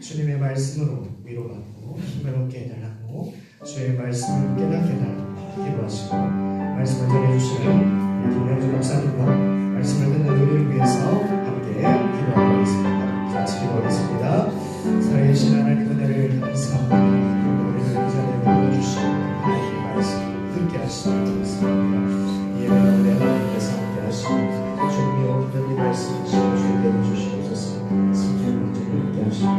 주님의 말씀으로 위로받고 힘을 얻게 해달라고 주의 말씀을 깨닫게 해달라고 기도하시고 말씀을 전해주시는 김영주 목사님과 말씀을 듣는 우리를 위해서 함께 기도하고 있습니다. 같이 기도하겠습니다. 살아계신 하나님의 은혜를 감사합니다. 우리를 이 자리에 불러주시고 하나님의 말씀을 듣게 하시도록 하겠습니다. 예배 가운데 하나님께서 함께 하시고 주님의 온전히 말씀이시고 주님께로 주시옵소서. 성령을 온전히 함께 하시고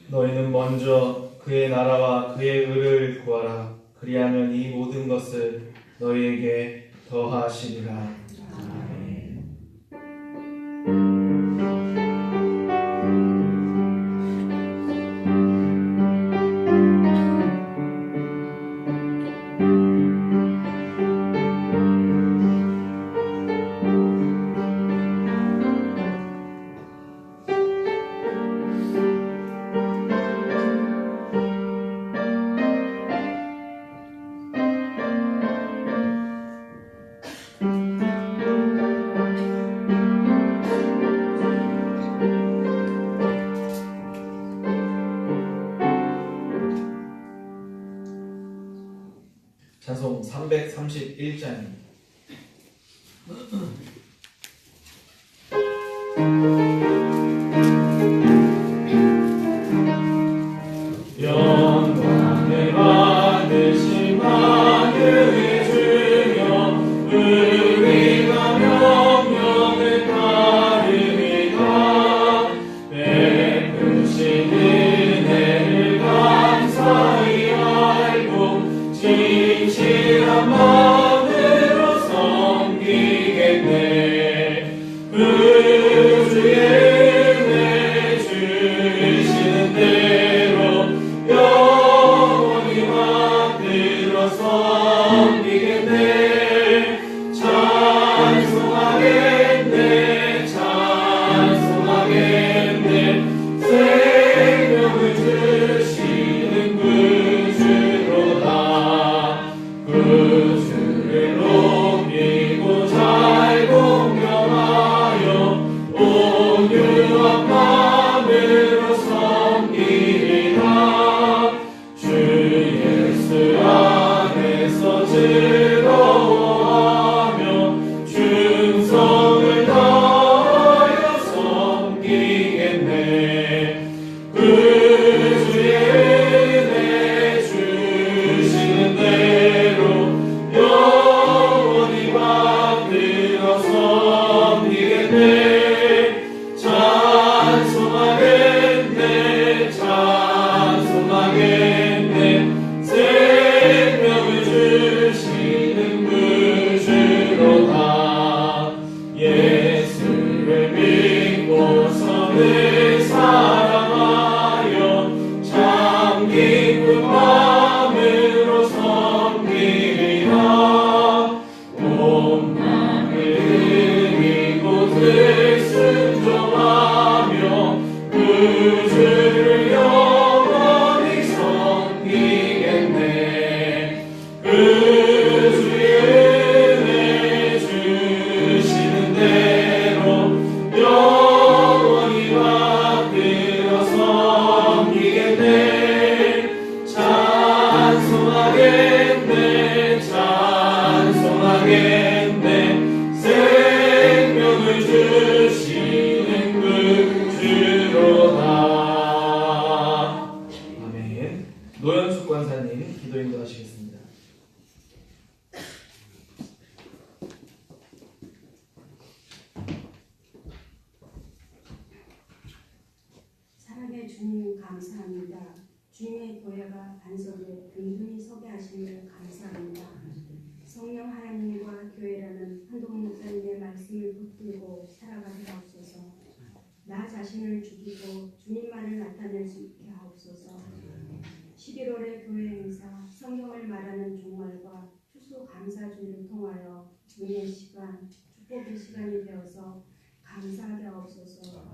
너희는 먼저 그의 나라와 그의 의를 구하라. 그리하면 이 모든 것을 너희에게 더하시리라. 아멘. 찬송 331장입니다. 영광을 받으신 하늘의 주여 우리가 명령을 따르리다. 베푸신 은혜를 감사히 알고 진실한 마음으로 섬기겠네. 그 주의 은혜 주시는 대로 영원히 만들어 섬기겠네. 찬송하겠네 찬송하겠네. 생명을 주시는 그 주로다. 그 주를 높이고 잘 공경하여 온유한 마음으로 섬기리라. 주 예수 안에서 즐거워하며 충성을 다하여 섬기겠네. 그 주의 은혜 주시는 대로 영원히 받들어 섬기겠네. 찬송하겠네 찬송하겠네. 생명을 주시는 그 주로다. 예수를 믿고서는 사랑하여 참 기쁜 마음으로 섬기리라. 온 마음을 드리고 들순종하며 그 주를 영원히 섬기겠네. 그 주의 은혜 주시는 대로 영원히 받들어 섬기겠네. 찬송하겠네 찬송하겠네 찬송하겠네 생명을 주시는 그 주로다. 아멘. 노현숙 권사님 기도 인도하시겠습니다. 사랑의 주님 감사합니다. 주님의 교회가 반석에 든든히 서게 하심을 감사합니다. 성령 하나님과 교회라는 한동훈 목사님의 말씀을 붙들고 살아가게 하옵소서. 나 자신을 죽이고 주님만을 나타낼 수 있게 하옵소서. 11월의 교회 행사 성경을 말하는 종말과 추수 감사주를 통하여 은혜의 시간, 축복의 시간이 되어서 감사하게 하옵소서.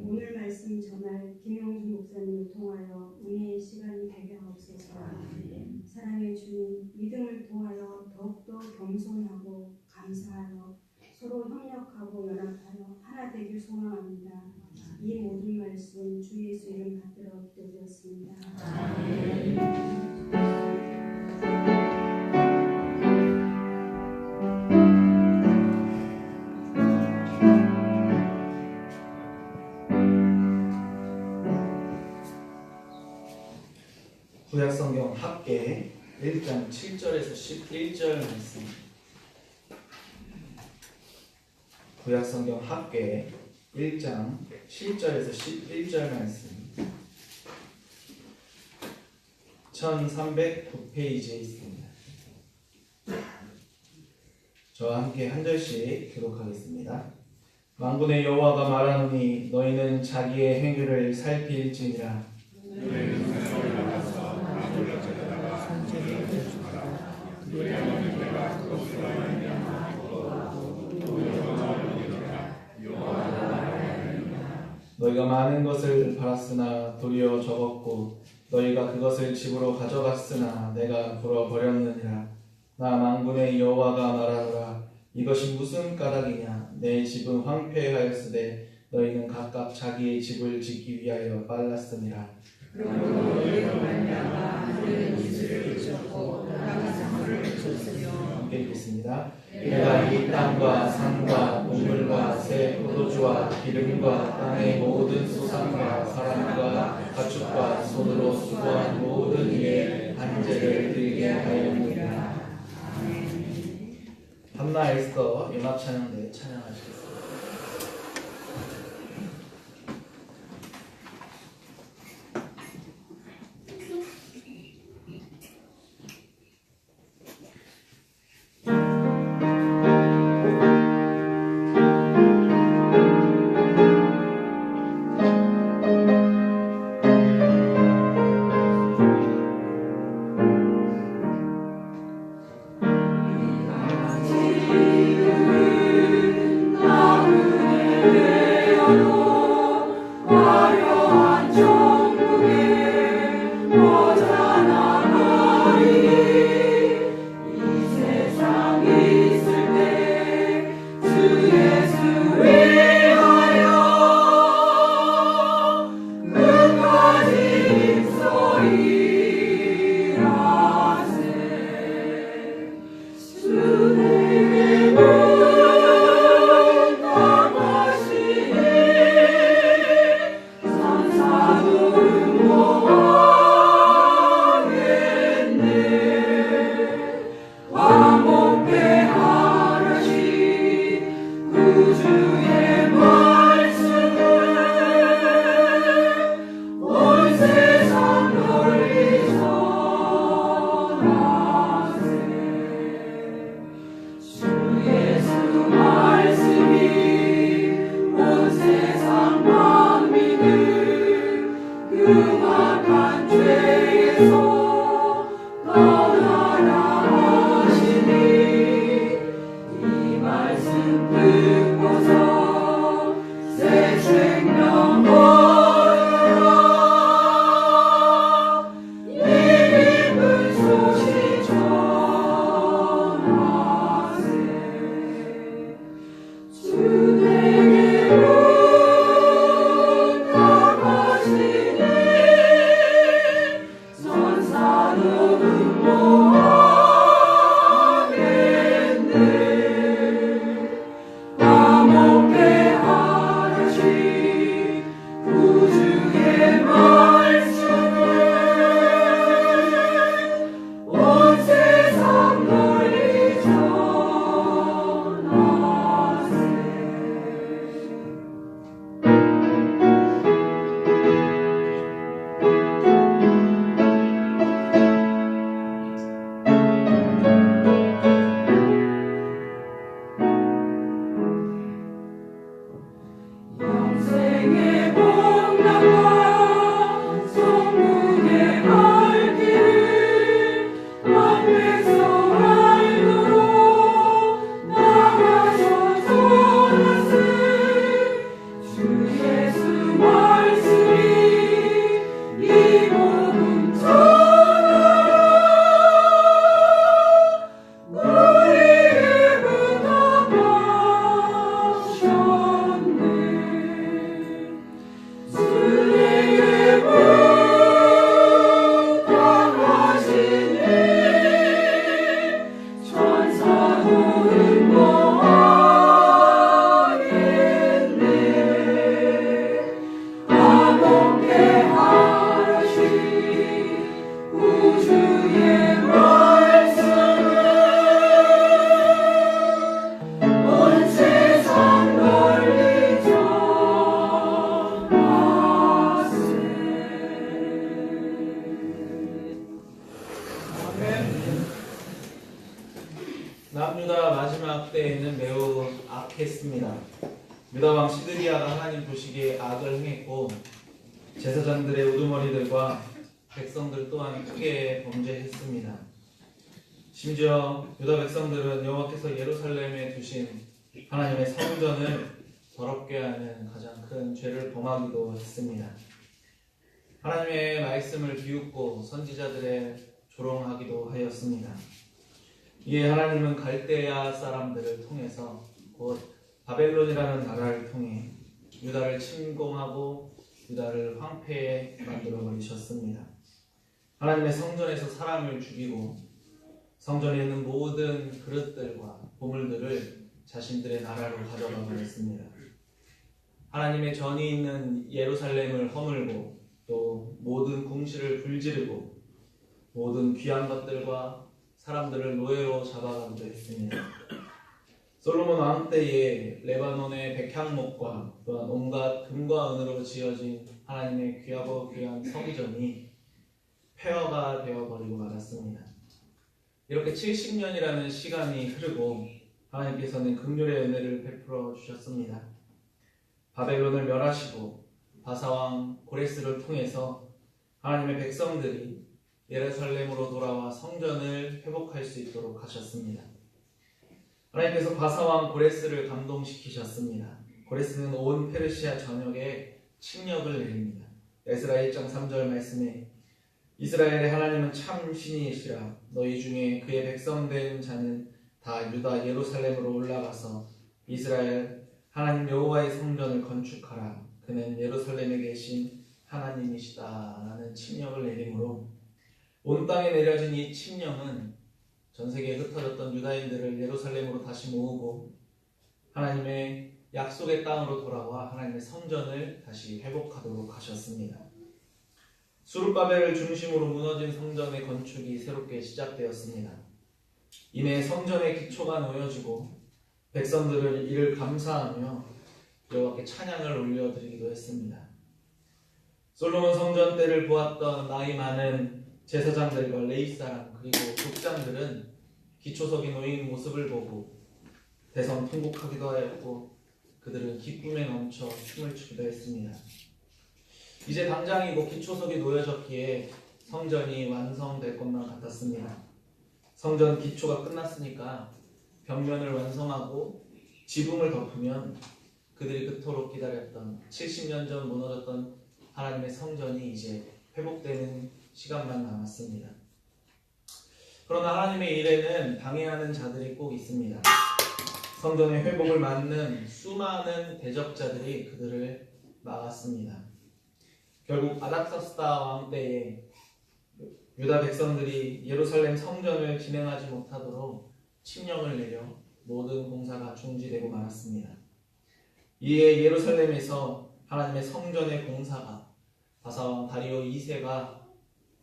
오늘 말씀 전할 김용준 목사님을 통하여 은혜의 시간이 되게 하옵소서. 사랑의 주님, 믿음을 통하여 더욱더 겸손하고 감사하여 서로 협력하고 연합하여 하나 되길 소망합니다. 이 모든 말씀 주 예수 이름 받들어 기도드렸습니다. 구약성경 합계 1장 7절에서 11절 말씀. 구약성경 합계 1장 7절에서 11절 말씀. 1309페이지에 있습니다. 저와 함께 한 절씩 기록하겠습니다. 만군의 여호와가 말하노니 너희는 자기의 행위를 살필지니라. 너희가 많은 것을 팔았으나 도리어 적었고 너희가 그것을 집으로 가져갔으나 내가 불어버렸느니라. 나 만군의 여호와가 말하노라. 이것이 무슨 까닭이냐. 내 집은 황폐하였으되 너희는 각각 자기의 집을 짓기 위하여 빨랐으니라. 그러므로 너희로 말미암아 하늘의 이슬을 비쳤고 땅의 상물을 비쳤으며. 함께 읽겠습니다. 내가 이 땅과 산과 동물과 새 포도주와 기름과 땅의 모든 소산과 사람과 가축과 손으로 수고한 모든 이의 한제를 들게 하였느니라. 한나 에스더 연합찬양대 찬양하시겠습니다. 나 남유다 마지막 때에는 매우 악했습니다. 유다 왕 시드기야가 하나님 보시기에 악을 행했고 제사장들의 우두머리들과 백성들 또한 크게 범죄했습니다. 심지어 유다 백성들은 여호와께서 예루살렘에 두신 하나님의 성전을 더럽게 하는 가장 큰 죄를 범하기도 했습니다. 하나님의 말씀을 비웃고 선지자들의 조롱하기도 하였습니다. 이에 하나님은 갈대아 사람들을 통해서 곧 바벨론이라는 나라를 통해 유다를 침공하고 유다를 황폐에 만들어 버리셨습니다. 하나님의 성전에서 사람을 죽이고 성전에 있는 모든 그릇들과 보물들을 자신들의 나라로 가져가 버렸습니다. 하나님의 전이 있는 예루살렘을 허물고 또 모든 궁실을 불지르고 모든 귀한 것들과 사람들을 노예로 잡아가기도 했습니다. 솔로몬 왕 때에 레바논의 백향목과 또한 온갖 금과 은으로 지어진 하나님의 귀하고 귀한 성전이 폐허가 되어버리고 말았습니다. 이렇게 70년이라는 시간이 흐르고 하나님께서는 긍휼의 은혜를 베풀어 주셨습니다. 바벨론을 멸하시고 바사왕 고레스를 통해서 하나님의 백성들이 예루살렘으로 돌아와 성전을 회복할 수 있도록 하셨습니다. 하나님께서 바사왕 고레스를 감동시키셨습니다. 고레스는 온 페르시아 전역에 침략을 내립니다. 에스라 1장 3절 말씀에 이스라엘의 하나님은 참 신이시라. 너희 중에 그의 백성된 자는 다 유다 예루살렘으로 올라가서 이스라엘 하나님 여호와의 성전을 건축하라. 그는 예루살렘에 계신 하나님이시다. 라는 칙령을 내림으로 온 땅에 내려진 이 칙령은 전 세계에 흩어졌던 유다인들을 예루살렘으로 다시 모으고 하나님의 약속의 땅으로 돌아와 하나님의 성전을 다시 회복하도록 하셨습니다. 수룹바벨을 중심으로 무너진 성전의 건축이 새롭게 시작되었습니다. 이내 성전의 기초가 놓여지고 백성들은 이를 감사하며 여호와께 찬양을 올려드리기도 했습니다. 솔로몬 성전 때를 보았던 나이 많은 제사장들과 레위 사람 그리고 족장들은 기초석이 놓인 모습을 보고 대성통곡하기도 하였고 그들은 기쁨에 넘쳐 춤을 추기도 했습니다. 이제 당장이고 기초석이 놓여졌기에 성전이 완성될 것만 같았습니다. 성전 기초가 끝났으니까 벽면을 완성하고 지붕을 덮으면 그들이 그토록 기다렸던 70년 전 무너졌던 하나님의 성전이 이제 회복되는 시간만 남았습니다. 그러나 하나님의 일에는 방해하는 자들이 꼭 있습니다. 성전의 회복을 막는 수많은 대적자들이 그들을 막았습니다. 결국 아닥사스다 왕 때에 유다 백성들이 예루살렘 성전을 진행하지 못하도록 칙령을 내려 모든 공사가 중지되고 말았습니다. 이에 예루살렘에서 하나님의 성전의 공사가 바사왕 다리오 2세가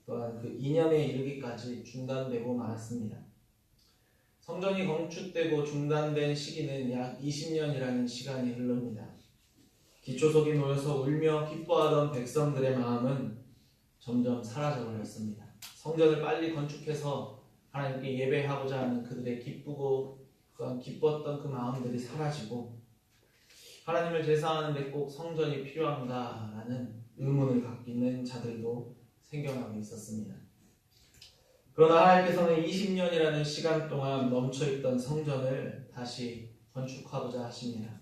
또한 그 2년에 이르기까지 중단되고 말았습니다. 성전이 건축되고 중단된 시기는 약 20년이라는 시간이 흐릅니다. 기초석이 놓여서 울며 기뻐하던 백성들의 마음은 점점 사라져버렸습니다. 성전을 빨리 건축해서 하나님께 예배하고자 하는 그들의 기쁘고 또한 기뻤던 그 마음들이 사라지고 하나님을 제사하는데 꼭 성전이 필요한가라는 의문을 갖는 자들도 생겨나고 있었습니다. 그러나 하나님께서는 20년이라는 시간 동안 멈춰있던 성전을 다시 건축하고자 하십니다.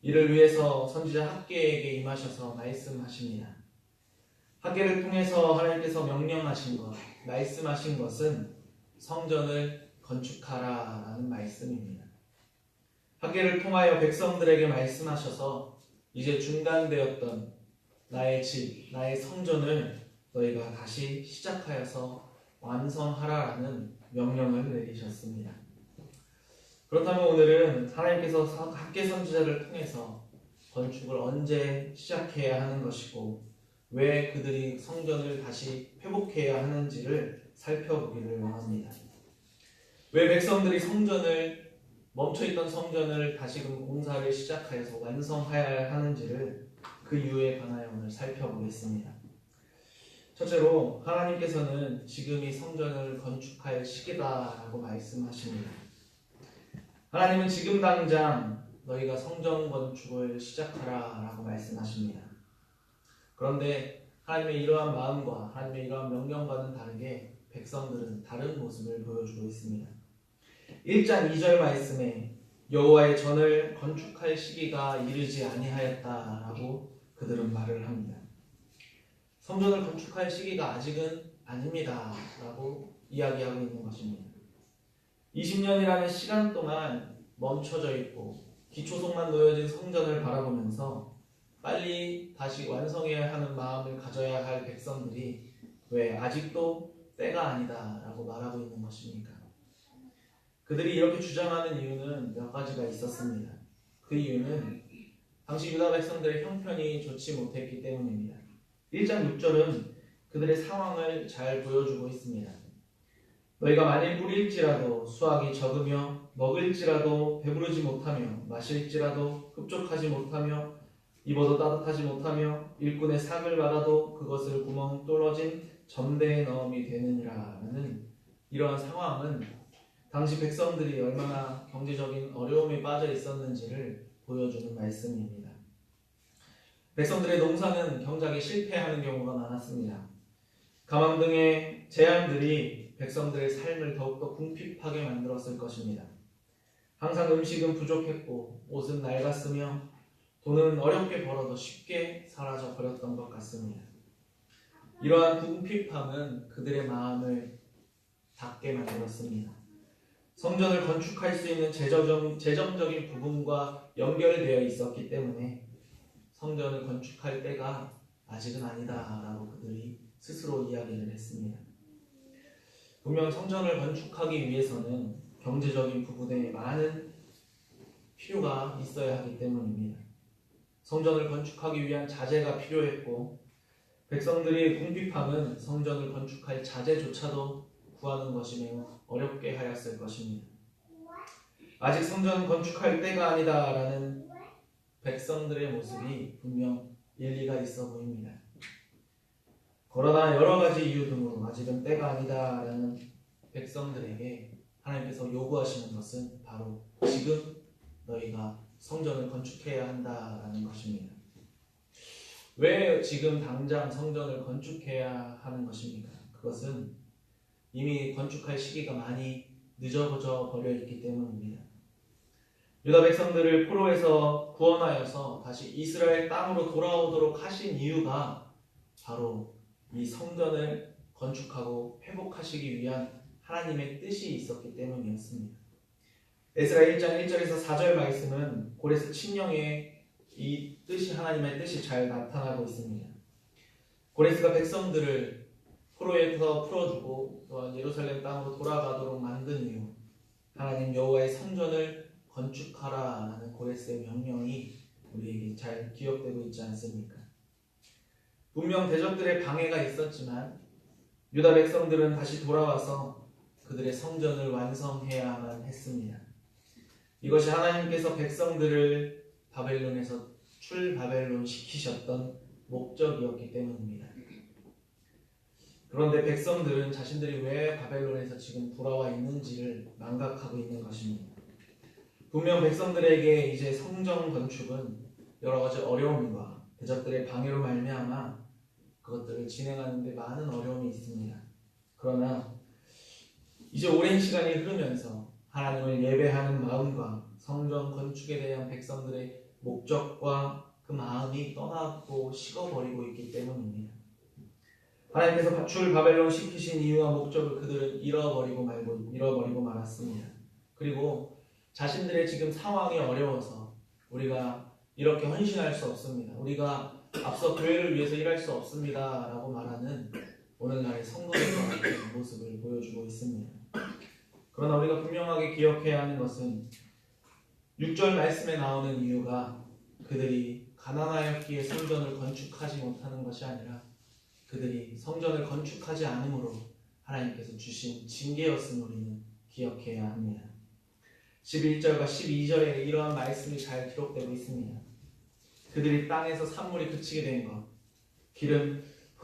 이를 위해서 선지자 학개에게 임하셔서 말씀하십니다. 학개를 통해서 하나님께서 명령하신 것, 말씀하신 것은 성전을 건축하라라는 말씀입니다. 학개를 통하여 백성들에게 말씀하셔서 이제 중단되었던 나의 집, 나의 성전을 너희가 다시 시작하여서 완성하라라는 명령을 내리셨습니다. 그렇다면 오늘은 하나님께서 학개 선지자를 통해서 건축을 언제 시작해야 하는 것이고 왜 그들이 성전을 다시 회복해야 하는지를 살펴보기를 원합니다. 왜 백성들이 멈춰있던 성전을 다시금 공사를 시작하여서 완성해야 하는지를 그 이유에 관하여 오늘 살펴보겠습니다. 첫째로 하나님께서는 지금이 성전을 건축할 시기다라고 말씀하십니다. 하나님은 지금 당장 너희가 성전 건축을 시작하라 라고 말씀하십니다. 그런데 하나님의 이러한 마음과 하나님의 이러한 명령과는 다르게 백성들은 다른 모습을 보여주고 있습니다. 1장 2절 말씀에 여호와의 전을 건축할 시기가 이르지 아니하였다라고 그들은 말을 합니다. 성전을 건축할 시기가 아직은 아닙니다 라고 이야기하고 있는 것입니다. 20년이라는 시간 동안 멈춰져 있고 기초석만 놓여진 성전을 바라보면서 빨리 다시 완성해야 하는 마음을 가져야 할 백성들이 왜 아직도 때가 아니다 라고 말하고 있는 것입니까? 그들이 이렇게 주장하는 이유는 몇 가지가 있었습니다. 그 이유는 당시 유다 백성들의 형편이 좋지 못했기 때문입니다. 1장 6절은 그들의 상황을 잘 보여주고 있습니다. 너희가 만일 뿌릴지라도 수확이 적으며 먹을지라도 배부르지 못하며 마실지라도 흡족하지 못하며 입어도 따뜻하지 못하며 일꾼의 삭을 받아도 그것을 구멍 뚫어진 점대에 넣음이 되느니라는 이러한 상황은 당시 백성들이 얼마나 경제적인 어려움에 빠져 있었는지를 보여주는 말씀입니다. 백성들의 농사는 경작에 실패하는 경우가 많았습니다. 가뭄 등의 재앙들이 백성들의 삶을 더욱더 궁핍하게 만들었을 것입니다. 항상 음식은 부족했고 옷은 낡았으며 돈은 어렵게 벌어도 쉽게 사라져 버렸던 것 같습니다. 이러한 궁핍함은 그들의 마음을 닫게 만들었습니다. 성전을 건축할 수 있는 재정적인 부분과 연결되어 있었기 때문에 성전을 건축할 때가 아직은 아니다라고 그들이 스스로 이야기를 했습니다. 분명 성전을 건축하기 위해서는 경제적인 부분에 많은 필요가 있어야 하기 때문입니다. 성전을 건축하기 위한 자재가 필요했고 백성들의 궁핍함은 성전을 건축할 자재조차도 구하는 것이 매우 어렵게 하였을 것입니다. 아직 성전을 건축할 때가 아니다라는 백성들의 모습이 분명 일리가 있어 보입니다. 그러나 여러 가지 이유 등으로 아직은 때가 아니다라는 백성들에게 하나님께서 요구하시는 것은 바로 지금 너희가 성전을 건축해야 한다라는 것입니다. 왜 지금 당장 성전을 건축해야 하는 것입니까? 그것은 이미 건축할 시기가 많이 늦어져 버려 있기 때문입니다. 유다 백성들을 포로에서 구원하여서 다시 이스라엘 땅으로 돌아오도록 하신 이유가 바로 이 성전을 건축하고 회복하시기 위한 하나님의 뜻이 있었기 때문이었습니다. 에스라 1장 1절에서 4절 말씀은 고레스 칙령의 이 뜻이 하나님의 뜻이 잘 나타나고 있습니다. 고레스가 백성들을 포로에서 풀어주고 또한 예루살렘 땅으로 돌아가도록 만든 이유, 하나님 여호와의 성전을 건축하라라는 고레스의 명령이 우리에게 잘 기억되고 있지 않습니까? 분명 대적들의 방해가 있었지만 유다 백성들은 다시 돌아와서 그들의 성전을 완성해야만 했습니다. 이것이 하나님께서 백성들을 바벨론에서 출바벨론 시키셨던 목적이었기 때문입니다. 그런데 백성들은 자신들이 왜 바벨론에서 지금 돌아와 있는지를 망각하고 있는 것입니다. 분명 백성들에게 이제 성전 건축은 여러 가지 어려움과 대적들의 방해로 말미암아 그것들을 진행하는 데 많은 어려움이 있습니다. 그러나 이제 오랜 시간이 흐르면서 하나님을 예배하는 마음과 성전 건축에 대한 백성들의 목적과 그 마음이 떠나고 식어버리고 있기 때문입니다. 하나님께서 출바벨론 시키신 이유와 목적을 그들은 잃어버리고 말았습니다. 그리고 자신들의 지금 상황이 어려워서 우리가 이렇게 헌신할 수 없습니다. 우리가 앞서 교회를 위해서 일할 수 없습니다 라고 말하는 오늘날의 성도들의 모습을 보여주고 있습니다. 그러나 우리가 분명하게 기억해야 하는 것은 6절 말씀에 나오는 이유가 그들이 가난하였기에 성전을 건축하지 못하는 것이 아니라 그들이 성전을 건축하지 않음으로 하나님께서 주신 징계였음을 우리는 기억해야 합니다. 11절과 12절에 이러한 말씀이 잘 기록되고 있습니다. 그들이 땅에서 산물이 그치게 된 것,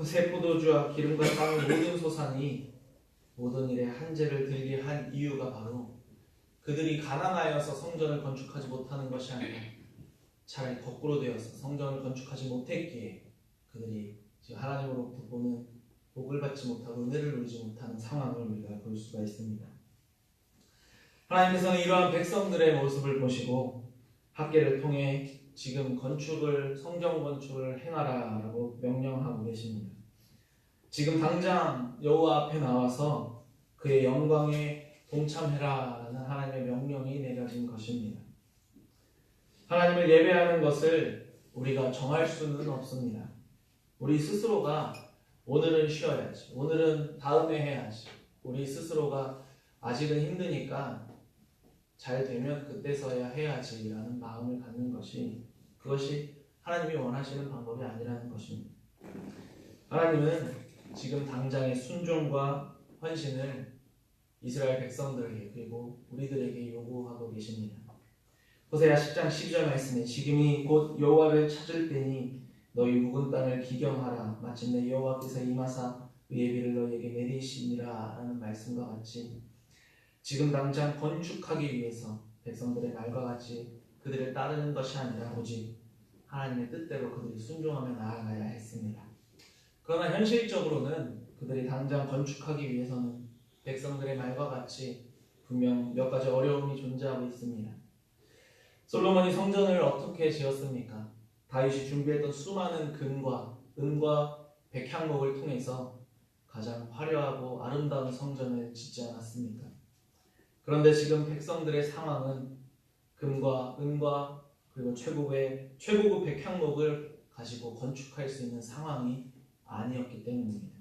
새 포도주와 기름과 땅의 모든 소산이 모든 일에 한재를 들게 한 이유가 바로 그들이 가난하여서 성전을 건축하지 못하는 것이 아니라 차라리 거꾸로 되어서 성전을 건축하지 못했기에 그들이 지금 하나님으로부터 보는 복을 받지 못하고 은혜를 누리지 못하는 상황을 우리가 볼 수가 있습니다. 하나님께서는 이러한 백성들의 모습을 보시고 학계를 통해 지금 성전 건축을 행하라라고 명령하고 계십니다. 지금 당장 여호와 앞에 나와서 그의 영광에 동참해라라는 하나님의 명령이 내려진 것입니다. 하나님을 예배하는 것을 우리가 정할 수는 없습니다. 우리 스스로가 오늘은 쉬어야지, 오늘은 다음에 해야지, 우리 스스로가 아직은 힘드니까 잘 되면 그때서야 해야지 라는 마음을 갖는 것이, 그것이 하나님이 원하시는 방법이 아니라는 것입니다. 하나님은 지금 당장의 순종과 헌신을 이스라엘 백성들에게 그리고 우리들에게 요구하고 계십니다. 호세아 10장 12절 말씀에 지금이 곧 여호와를 찾을 때니 너희 묵은 땅을 기경하라 마침내 여호와께서 임하사 그 예비를 너희에게 내리시니라 라는 말씀과 같이 지금 당장 건축하기 위해서 백성들의 말과 같이 그들을 따르는 것이 아니라 오직 하나님의 뜻대로 그들이 순종하며 나아가야 했습니다. 그러나 현실적으로는 그들이 당장 건축하기 위해서는 백성들의 말과 같이 분명 몇 가지 어려움이 존재하고 있습니다. 솔로몬이 성전을 어떻게 지었습니까? 다윗이 준비했던 수많은 금과 은과 백향목을 통해서 가장 화려하고 아름다운 성전을 짓지 않았습니까? 그런데 지금 백성들의 상황은 금과 은과 그리고 최고급 백향목을 가지고 건축할 수 있는 상황이 아니었기 때문입니다.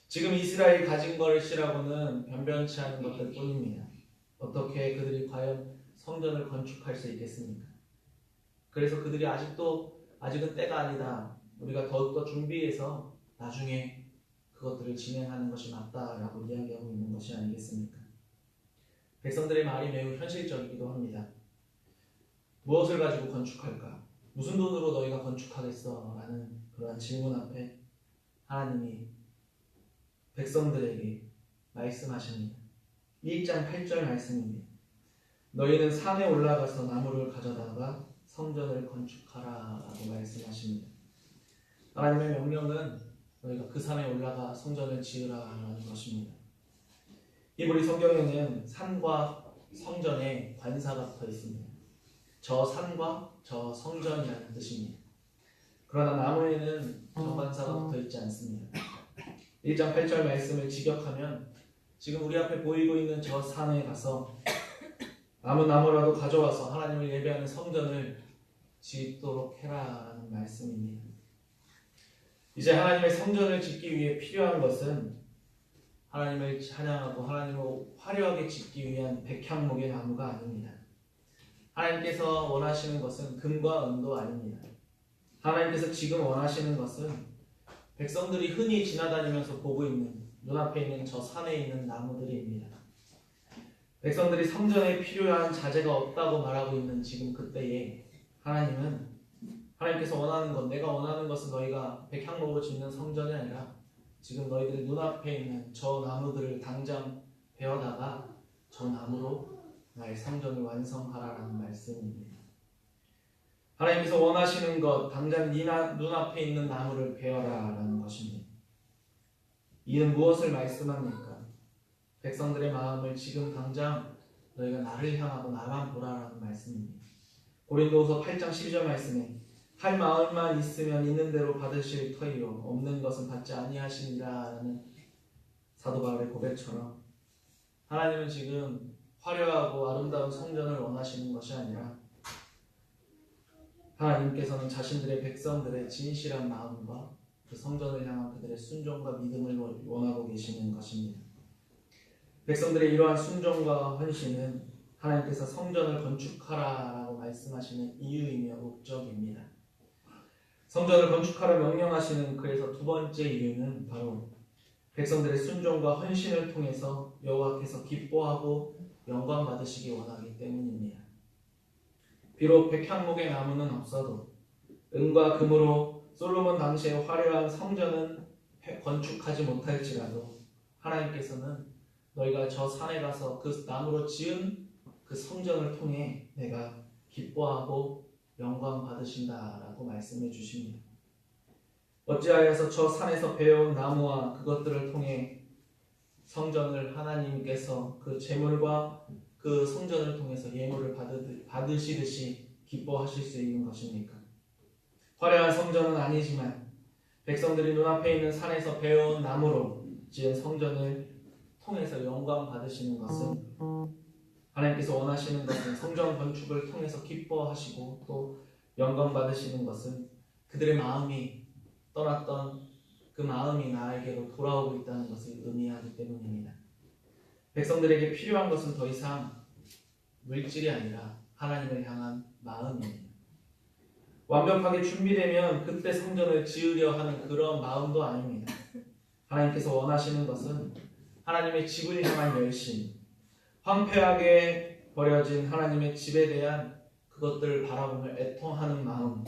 지금 이스라엘이 가진 것이라고는 변변치 않은 것들 뿐입니다. 어떻게 그들이 과연 성전을 건축할 수 있겠습니까? 그래서 그들이 아직은 때가 아니다. 우리가 더욱더 준비해서 나중에 그것들을 진행하는 것이 맞다라고 이야기하고 있는 것이 아니겠습니까? 백성들의 말이 매우 현실적이기도 합니다. 무엇을 가지고 건축할까? 무슨 돈으로 너희가 건축하겠어? 라는 그러한 질문 앞에 하나님이 백성들에게 말씀하십니다. 1장 8절 말씀입니다. 너희는 산에 올라가서 나무를 가져다가 성전을 건축하라 라고 말씀하십니다. 하나님의 명령은 너희가 그 산에 올라가 성전을 지으라 라는 것입니다. 히브리 성경에는 산과 성전에 관사가 붙어 있습니다. 저 산과 저 성전이라는 뜻입니다. 그러나 나무에는 저 관사가 붙어 있지 않습니다. 1장 8절 말씀을 직역하면 지금 우리 앞에 보이고 있는 저 산에 가서 아무 나무라도 가져와서 하나님을 예배하는 성전을 짓도록 해라라는 말씀입니다. 이제 하나님의 성전을 짓기 위해 필요한 것은 하나님을 찬양하고 하나님을 화려하게 짓기 위한 백향목의 나무가 아닙니다. 하나님께서 원하시는 것은 금과 은도 아닙니다. 하나님께서 지금 원하시는 것은 백성들이 흔히 지나다니면서 보고 있는 눈앞에 있는 저 산에 있는 나무들입니다. 백성들이 성전에 필요한 자재가 없다고 말하고 있는 지금 그때에 하나님께서 원하는 것, 내가 원하는 것은 너희가 백향목으로 짓는 성전이 아니라 지금 너희들 눈앞에 있는 저 나무들을 당장 베어다가 저 나무로 나의 성전을 완성하라라는 말씀입니다. 하나님께서 원하시는 것, 당장 네 눈앞에 있는 나무를 베어라라는 것입니다. 이는 무엇을 말씀합니까? 백성들의 마음을 지금 당장 너희가 나를 향하고 나만 보라라는 말씀입니다. 고린도후서 8장 12절 말씀에 할 마음만 있으면 있는 대로 받으실 터이요 없는 것은 받지 아니하시니라라는 사도 바울의 고백처럼 하나님은 지금 화려하고 아름다운 성전을 원하시는 것이 아니라 하나님께서는 자신들의 백성들의 진실한 마음과 그 성전을 향한 그들의 순종과 믿음을 원하고 계시는 것입니다. 백성들의 이러한 순종과 헌신은 하나님께서 성전을 건축하라라고 말씀하시는 이유이며 목적입니다. 성전을 건축하라 명령하시는 그래서 두 번째 이유는 바로 백성들의 순종과 헌신을 통해서 여호와께서 기뻐하고 영광 받으시기 원하기 때문입니다. 비록 백향목의 나무는 없어도 은과 금으로 솔로몬 당시의 화려한 성전은 건축하지 못할지라도 하나님께서는 너희가 저 산에 가서 그 나무로 지은 그 성전을 통해 내가 기뻐하고 영광 받으신다라고 말씀해 주십니다. 어찌하여서 저 산에서 베어온 나무와 그것들을 통해 성전을 하나님께서 그 제물과 그 성전을 통해서 예물을 받으시듯이 기뻐하실 수 있는 것입니까? 화려한 성전은 아니지만 백성들이 눈앞에 있는 산에서 베어온 나무로 지은 성전을 통해서 영광 받으시는 것은 하나님께서 원하시는 것은 성전 건축을 통해서 기뻐하시고 또 영광 받으시는 것은 그들의 마음이 떠났던 그 마음이 나에게로 돌아오고 있다는 것을 의미하기 때문입니다. 백성들에게 필요한 것은 더 이상 물질이 아니라 하나님을 향한 마음입니다. 완벽하게 준비되면 그때 성전을 지으려 하는 그런 마음도 아닙니다. 하나님께서 원하시는 것은 하나님의 집을 향한 열심, 황폐하게 버려진 하나님의 집에 대한 그것들을 바라보며 애통하는 마음,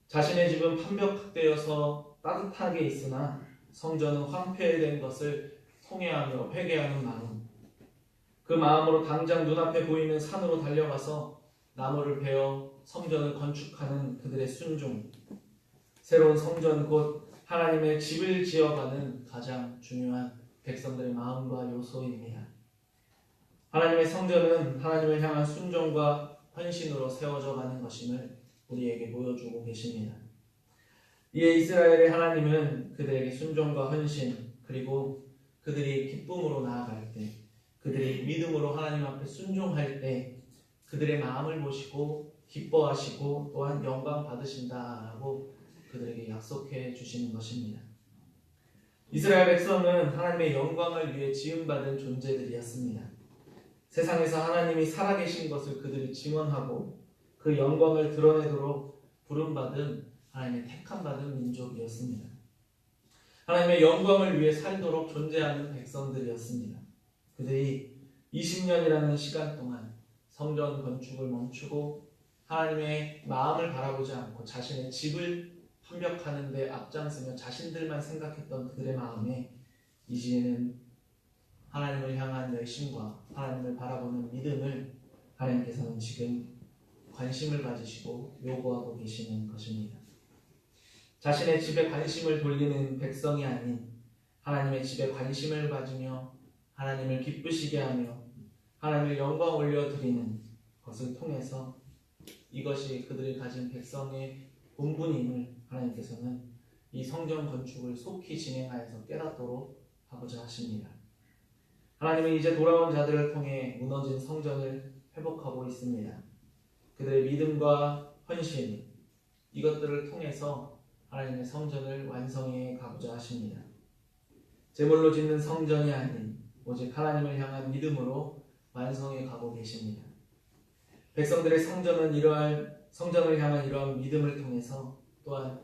자신의 집은 판벽되어서 따뜻하게 있으나 성전은 황폐된 것을 통회하며 회개하는 마음, 그 마음으로 당장 눈앞에 보이는 산으로 달려가서 나무를 베어 성전을 건축하는 그들의 순종, 새로운 성전 곧 하나님의 집을 지어가는 가장 중요한 백성들의 마음과 요소입니다. 하나님의 성전은 하나님을 향한 순종과 헌신으로 세워져 가는 것임을 우리에게 보여주고 계십니다. 이에 이스라엘의 하나님은 그들에게 순종과 헌신 그리고 그들이 기쁨으로 나아갈 때, 그들이 믿음으로 하나님 앞에 순종할 때 그들의 마음을 보시고 기뻐하시고 또한 영광 받으신다라고 그들에게 약속해 주시는 것입니다. 이스라엘 백성은 하나님의 영광을 위해 지음받은 존재들이었습니다. 세상에서 하나님이 살아계신 것을 그들이 증언하고 그 영광을 드러내도록 부름받은 하나님의 택함받은 민족이었습니다. 하나님의 영광을 위해 살도록 존재하는 백성들이었습니다. 그들이 20년이라는 시간 동안 성전 건축을 멈추고 하나님의 마음을 바라보지 않고 자신의 집을 판벽하는 데 앞장서며 자신들만 생각했던 그들의 마음에 이제는 하나님을 향한 열심과 하나님을 바라보는 믿음을 하나님께서는 지금 관심을 가지시고 요구하고 계시는 것입니다. 자신의 집에 관심을 돌리는 백성이 아닌 하나님의 집에 관심을 가지며 하나님을 기쁘시게 하며 하나님을 영광 올려드리는 것을 통해서 이것이 그들이 가진 백성의 본분임을 하나님께서는 이 성전 건축을 속히 진행하여서 깨닫도록 하고자 하십니다. 하나님은 이제 돌아온 자들을 통해 무너진 성전을 회복하고 있습니다. 그들의 믿음과 헌신 이것들을 통해서 하나님의 성전을 완성해 가고자 하십니다. 제물로 짓는 성전이 아닌 오직 하나님을 향한 믿음으로 완성해 가고 계십니다. 백성들의 성전을 향한 이러한 믿음을 통해서 또한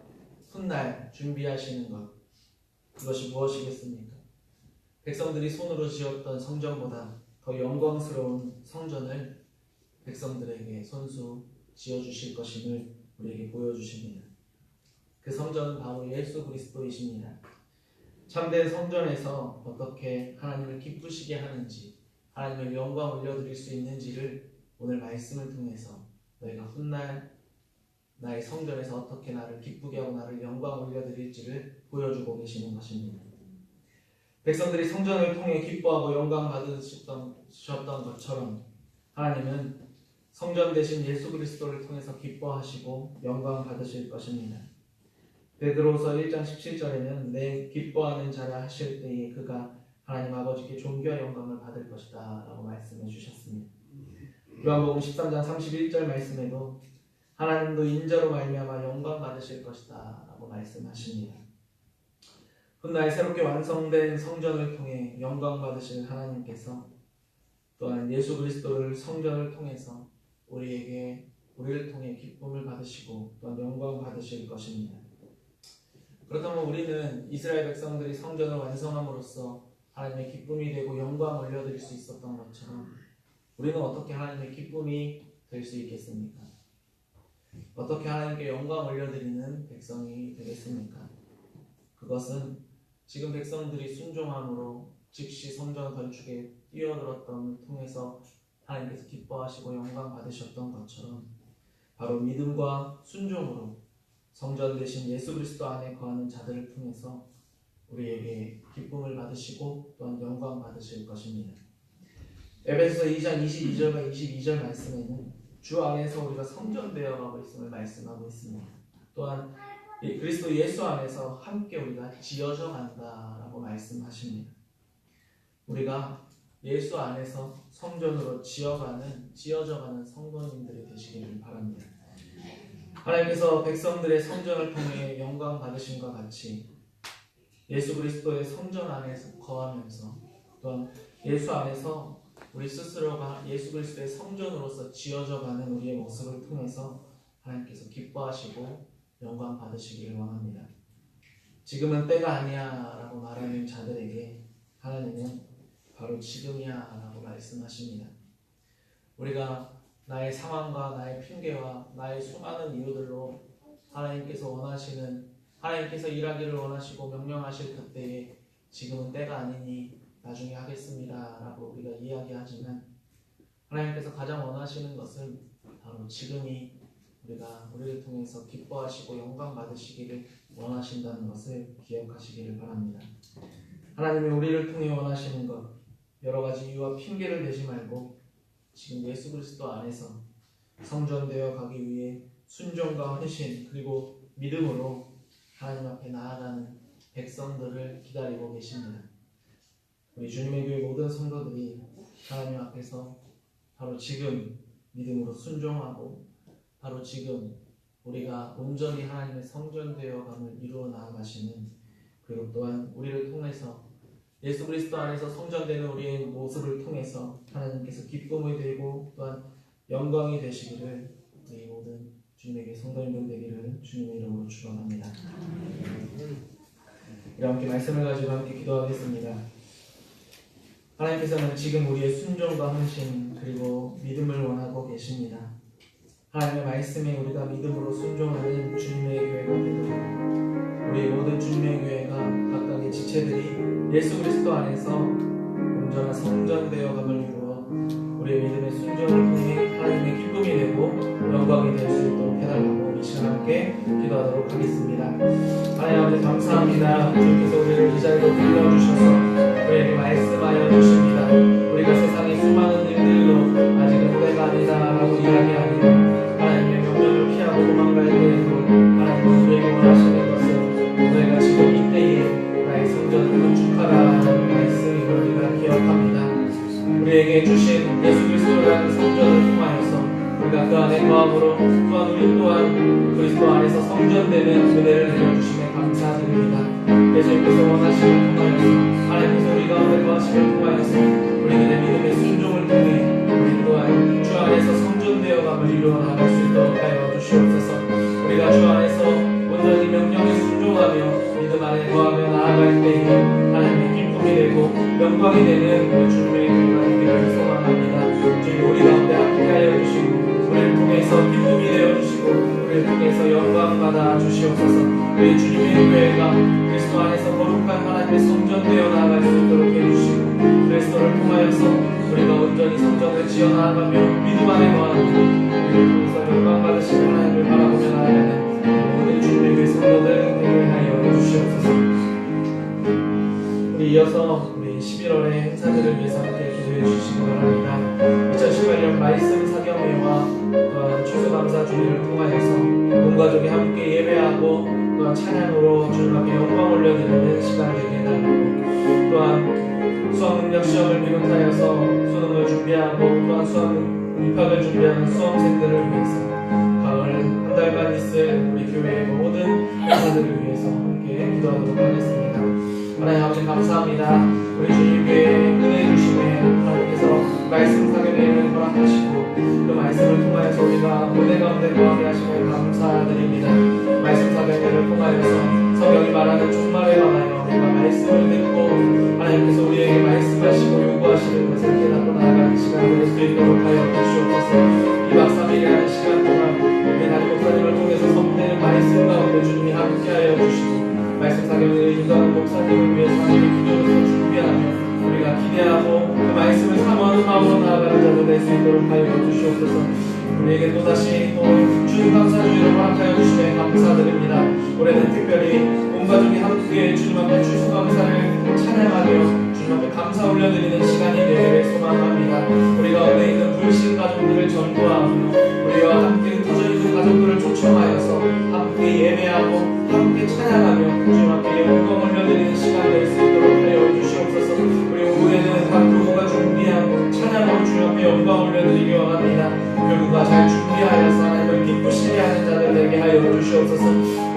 훗날 준비하시는 것, 그것이 무엇이겠습니까? 백성들이 손으로 지었던 성전보다 더 영광스러운 성전을 백성들에게 손수 지어주실 것임을 우리에게 보여주십니다. 그 성전은 바로 예수 그리스도이십니다. 참된 성전에서 어떻게 하나님을 기쁘시게 하는지, 하나님의 영광 올려드릴 수 있는지를 오늘 말씀을 통해서 너희가 훗날 나의 성전에서 어떻게 나를 기쁘게 하고 나를 영광 올려드릴지를 보여주고 계시는 것입니다. 백성들이 성전을 통해 기뻐하고 영광 받으셨던 것처럼 하나님은 성전 대신 예수 그리스도를 통해서 기뻐하시고 영광 받으실 것입니다. 베드로서 1장 17절에는 내 기뻐하는 자라 하실 때에 그가 하나님 아버지께 존귀와 영광을 받을 것이다 라고 말씀해 주셨습니다. 요한복음 13장 31절 말씀에도 하나님도 인자로 말미암아 영광 받으실 것이다 라고 말씀하십니다. 훗날 새롭게 완성된 성전을 통해 영광 받으실 하나님께서 또한 예수 그리스도를 성전을 통해서 우리를 통해 기쁨을 받으시고 또한 영광 받으실 것입니다. 그렇다면 우리는 이스라엘 백성들이 성전을 완성함으로써 하나님의 기쁨이 되고 영광을 올려드릴 수 있었던 것처럼 우리는 어떻게 하나님의 기쁨이 될 수 있겠습니까? 어떻게 하나님께 영광 올려드리는 백성이 되겠습니까? 그것은 지금 백성들이 순종함으로 즉시 성전 건축에 뛰어들었던 통해서 하나님께서 기뻐하시고 영광 받으셨던 것처럼 바로 믿음과 순종으로 성전 대신 예수 그리스도 안에 거하는 자들을 통해서 우리에게 기쁨을 받으시고 또한 영광 받으실 것입니다. 에베소서 2장 22절과 22절 말씀에는 주 안에서 우리가 성전되어 가고 있음을 말씀하고 있습니다. 또한 그리스도 예수 안에서 함께 우리가 지어져 간다라고 말씀하십니다. 우리가 예수 안에서 성전으로 지어져 가는 성도님들이 되시기를 바랍니다. 하나님께서 백성들의 성전을 통해 영광 받으심과 같이 예수 그리스도의 성전 안에서 거하면서 또한 예수 안에서 우리 스스로가 예수 그리스도의 성전으로서 지어져 가는 우리의 모습을 통해서 하나님께서 기뻐하시고 영광 받으시기를 원합니다. 지금은 때가 아니야 라고 말하는 자들에게 하나님은 바로 지금이야 라고 말씀하십니다. 우리가 나의 상황과 나의 핑계와 나의 수많은 이유들로 하나님께서 일하기를 원하시고 명령하실 그때에 지금은 때가 아니니 나중에 하겠습니다 라고 우리가 이야기하지만 하나님께서 가장 원하시는 것은 바로 지금이 우리를 통해서 기뻐하시고 영광 받으시기를 원하신다는 것을 기억하시기를 바랍니다. 하나님이 우리를 통해 원하시는 것 여러 가지 이유와 핑계를 대지 말고 지금 예수 그리스도 안에서 성전되어 가기 위해 순종과 헌신 그리고 믿음으로 하나님 앞에 나아가는 백성들을 기다리고 계십니다. 우리 주님의 교회 모든 성도들이 하나님 앞에서 바로 지금 믿음으로 순종하고 바로 지금 우리가 온전히 하나님의 성전되어감을 이루어 나아가시는 그리고 또한 우리를 통해서 예수 그리스도 안에서 성전되는 우리의 모습을 통해서 하나님께서 기쁨이 되고 또한 영광이 되시기를 우리 모든 주님의 교회 성도님들 되기를 주님의 이름으로 축원합니다. 우리 함께 말씀을 가지고 함께 기도하겠습니다. 하나님께서는 지금 우리의 순종과 헌신 그리고 믿음을 원하고 계십니다. 하나님의 말씀에 우리가 믿음으로 순종하는 주님의 교회가 되도록 우리 모든 주님의 교회가 각각의 지체들이 예수 그리스도 안에서 온전한 성전되어감을 이루어 우리의 믿음의 순종을 통해 하나님의 기쁨이 되고 영광이 될 수 있도록 해달라고 이 시간 함께 기도하도록 하겠습니다. 하나님 아버지 감사합니다. 주님께서 우리를 이 자리로 불러주셔서 우리에게 말씀하여 주십니다. 우리가 세상의 수많은 일들로 아직은 때가 아니다 라고 이야기하니 하나님의 명령을 피하고 도망갈 때에도 하나님은 우리에게 원하시는 것은 너희가 지금 이때에 나의 성전을 건축하라는 말씀을 우리가 기억합니다. 우리에게 주신 예수 그리스도라는 성전을 통하여서 우리가 그 안에 거함으로 또한 우리 또한 그리스도 안에서 성전되는 은혜를 내려주심에 감사드립니다. 예수님께서 원하심을 통하여서 하나님께서 우리 가운데 거하심을 통하여서 우리들의 믿음의 순종을 통해 우리 또한 주 안에서 성전되어감을 이루어 나갈 수 있도록 하여 주시옵소서. 우리가 주 안에서 온전히 명령에 순종하며 믿음 안에 거하며 나아갈 때에 하나님의 기쁨이 되고 영광이 되는 우리 주님의 교회가 되기를 소망합니다. 주님 우리 가운데 함께하여 주시고 우리를 통해서 기쁨이 되어주시고 우리를 통해서 영광 받아 주시옵소서. 우리 주님의 교회가 그리스도 안에서 거룩한 하나님의 성전 되어 나아갈 수 있도록 해주시고 그리스도를 통하여서 우리가 온전히 성전을 지어 나아가며 믿음 안에 거하고 우리를 통해서 영광 받으시는 하나님을 바라보며 나아가는 모든 주님의 교회 성도들 되게 하여 주시옵소서. 우리 이어서 우리 11월의 행사들을 위해서 함께 기도해 주시기 바랍니다. 2018년 말씀 사경회와 또한 추수감사 주일을 통하여서 온 가족이 함께 예배하고 또한 찬양으로 주님 앞에 영광 올려드리는 시간 되게 해달라고 또한 수학능력 시험을 비롯하여서 수능을 준비하고 또한 수학 입학을 준비하는 수험생들을 위해서 가을 한 달간 있을 우리 교회의 모든 행사들을 위해서 함께 기도하도록 하겠습니다. 하나님 아버지 감사합니다. 우리 주님 교회에 은혜 주심에 하나님께서 말씀 사경회를 허락하시고 그 말씀을 통하여서 우리가 은혜 가운데 거하게 하심을 감사드립니다. 말씀 사경회를 통하여서 성경이 말하는 종말에 관하여 우리가 말씀을 듣고 하나님께서 우리에게 말씀하시고 요구하시는 것을 깨닫고 나아가는 시간을 될 수 있도록 하여 주시옵소서. 2박 3일이라는 시간 동안 우리 담임 목사님을 통해서 선포되는 말씀 가운데 주님이 함께하여 주시고 말씀 사경회를 인도하는 목사님을 위해서 함께 기도로서 준비하며 우리 그 말씀을 사모하는 마음으로 나아가는 자들 될 수 있도록 하여 주시옵소서. 우리에게 또다시 또 주님 감사주의를 허락하여 주시면 감사드립니다. 올해는 특별히 온 가족이 함께 주님 앞에 추수감사를 찬양하며 주님 앞에 감사 올려드리는 시간이 되기를 소망합니다. 우리 가운데 있는 불신 가족들을 전도하며 우리와 함께 흩어져 있는 가족들을 초청하여서 함께 예배하고 함께 찬양하며 주님 앞에 영광 올려드리는 시간 될 수 있도록 하여 주시옵소서. 우리 오후에는 각 교구가 준비한 찬양으로 주님 앞에 영광 올려드리기 원합니다. 교구가 잘 준비하여서 하나님을 기쁘시게 하는 자들 되게 하여 주시옵소서.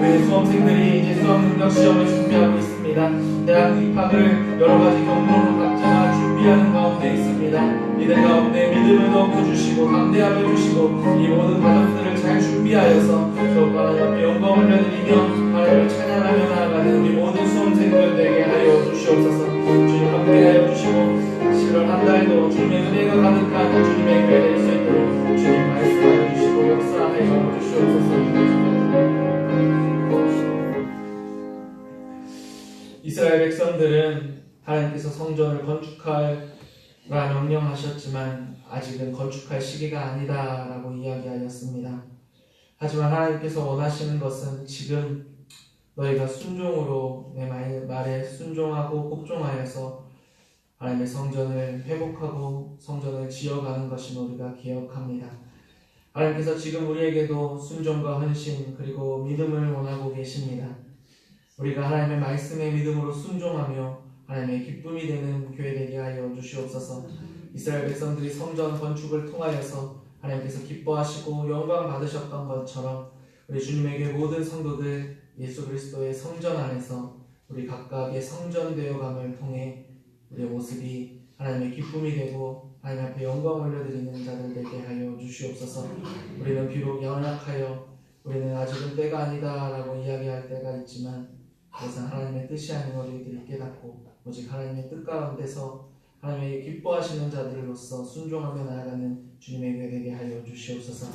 우리 수험생들이 이제 수험 능력 시험을 준비하고 있습니다. 대학 입학을 여러 가지 경로로 각자가 준비하는 가운데 있습니다. 이들 가운데 믿음을 넣어주시고 담대함을 주시고 이 모든 가정들을 잘 준비하여서 더욱 하나님 앞에 영광을 올려드리며 하나님을 찬양하며 나아가는 우리 모든 수험생들 되게 하여 주시옵소서. 주님 함께하여 주시고 7월 한 달도 주님의 은혜가 가득한 주님의 교회 될 수 있도록 주님 말씀하여 주시고 역사하여 주시옵소서. 이스라엘 백성들은 하나님께서 성전을 건축하라 명령하셨지만 아직은 건축할 시기가 아니다라고 이야기하였습니다. 하지만 하나님께서 원하시는 것은 지금 너희가 순종으로 내 말에 순종하고 복종하여서 하나님의 성전을 회복하고 성전을 지어가는 것임을 우리가 기억합니다. 하나님께서 지금 우리에게도 순종과 헌신 그리고 믿음을 원하고 계십니다. 우리가 하나님의 말씀에 믿음으로 순종하며 하나님의 기쁨이 되는 교회 되게 하여 주시옵소서. 이스라엘 백성들이 성전 건축을 통하여서 하나님께서 기뻐하시고 영광 받으셨던 것처럼 우리 주님의 교회 모든 성도들 예수 그리스도의 성전 안에서 우리 각각의 성전 되어감을 통해 우리의 모습이 하나님의 기쁨이 되고 하나님 앞에 영광 올려드리는 자들 되게 하여 주시옵소서. 우리는 비록 연약하여 우리는 아직은 때가 아니다 라고 이야기할 때가 있지만 그것은 하나님의 뜻이 아닌 우리들이 깨닫고 오직 하나님의 뜻 가운데서 하나님의 기뻐하시는 자들로서 순종하며 나아가는 주님의 교회 되게 하여 주시옵소서.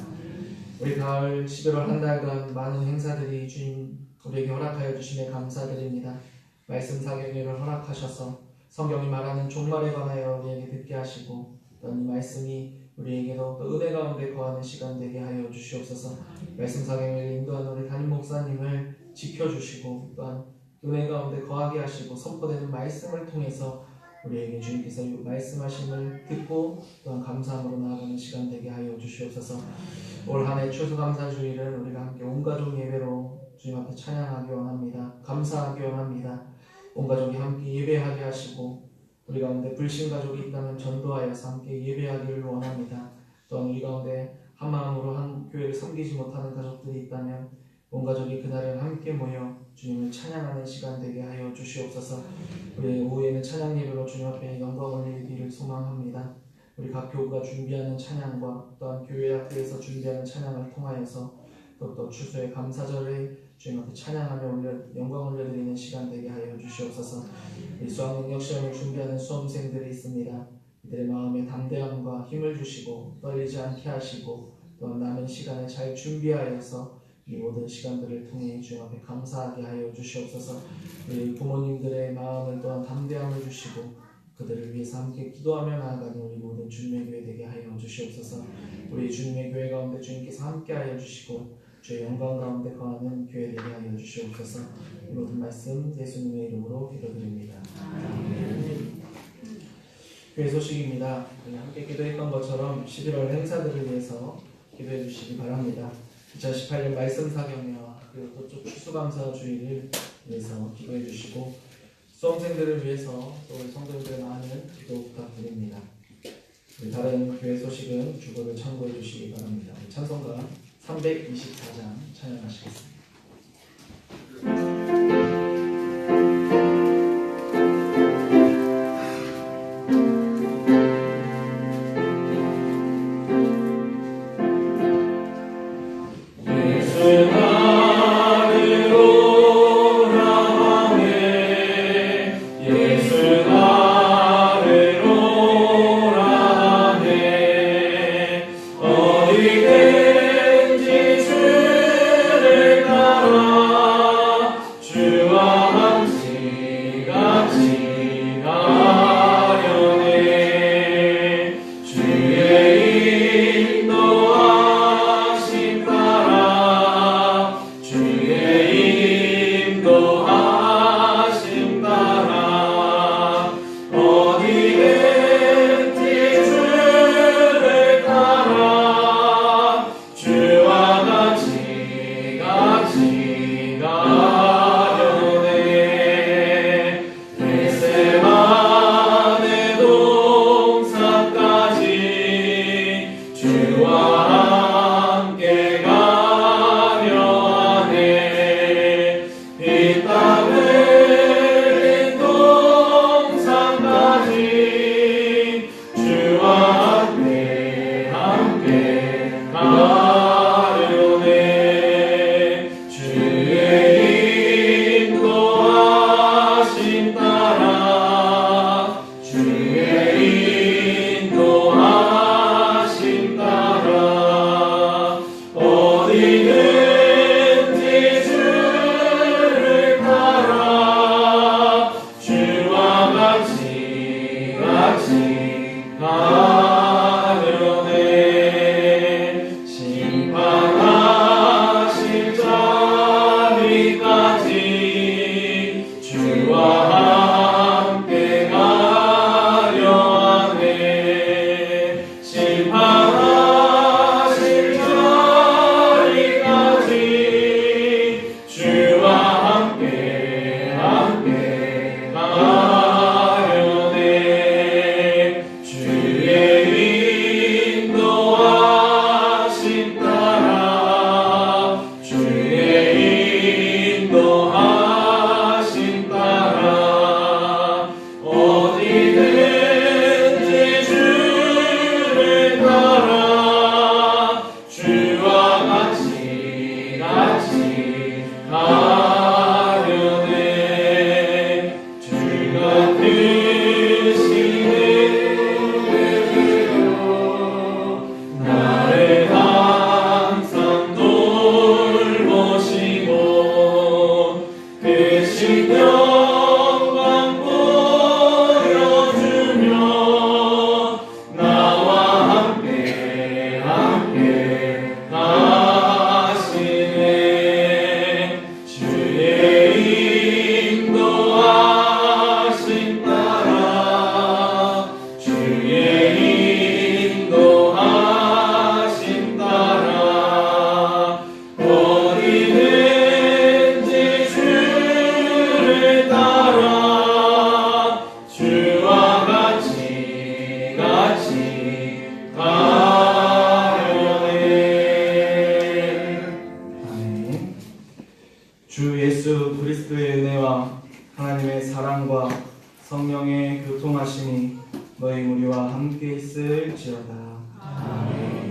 우리 가을 11월 한 달간 많은 행사들이 주님 우리에게 허락하여 주심에 감사드립니다. 말씀 사경회를 허락하셔서 성경이 말하는 종말에 관하여 우리에게 듣게 하시고 또 이 말씀이 우리에게도 또 은혜 가운데 거하는 시간 되게 하여 주시옵소서. 말씀 사경회를 인도하는 우리 담임 목사님을 지켜주시고 또한 은혜 가운데 거하게 하시고 선포되는 말씀을 통해서 우리에게 주님께서 말씀하심을 듣고 또한 감사함으로 나아가는 시간 되게 하여 주시옵소서. 올 한 해 추수감사주일은 우리가 함께 온 가족 예배로 주님 앞에 찬양하기 원합니다. 감사하기 원합니다. 온 가족이 함께 예배하게 하시고 우리 가운데 불신 가족이 있다면 전도하여서 함께 예배하기를 원합니다. 또한 우리 가운데 한 마음으로 한 교회를 섬기지 못하는 가족들이 있다면 온 가족이 그날에 함께 모여 주님을 찬양하는 시간 되게 하여 주시옵소서. 우리 오후에는 찬양 예배로 주님 앞에 영광 올리기를 소망합니다. 우리 각 교구가 준비하는 찬양과 또한 교회 앞에서 준비하는 찬양을 통하여서 또 추수의 감사절에 주님 앞에 찬양하며 영광 올려드리는 시간 되게 하여 주시옵소서. 우리 수학능력 시험을 준비하는 수험생들이 있습니다. 이들의 마음에 담대함과 힘을 주시고 떨리지 않게 하시고 또한 남은 시간에 잘 준비하여서 이 모든 시간들을 통해 주님 앞에 감사하게 하여 주시옵소서. 우리 부모님들의 마음을 또한 담대함을 주시고 그들을 위해서 함께 기도하며 나아가는 우리 모든 주님의 교회 되게 하여 주시옵소서. 우리 주님의 교회 가운데 주님께서 함께 하여 주시고 주의 영광 가운데 거하는 교회 되게 하여 주시옵소서. 이 모든 말씀 예수님의 이름으로 기도드립니다. 교회 소식입니다. 우리 함께 기도했던 것처럼 11월 행사들을 위해서 기도해 주시기 바랍니다. 2018년 말씀 사경회와 그리고 또 추수감사주의를 위해서 기도해 주시고 수험생들을 위해서 또 우리 성도님들의 많은 기도 부탁드립니다. 다른 교회 소식은 주보를 참고해 주시기 바랍니다. 찬송가 324장 찬양하시겠습니다. 어디든지 주를 같이 가려네. 아멘. 주 예수 그리스도의 은혜와 하나님의 사랑과 성령의 교통하심이 너희 우리와 함께 있을지어다. 아멘.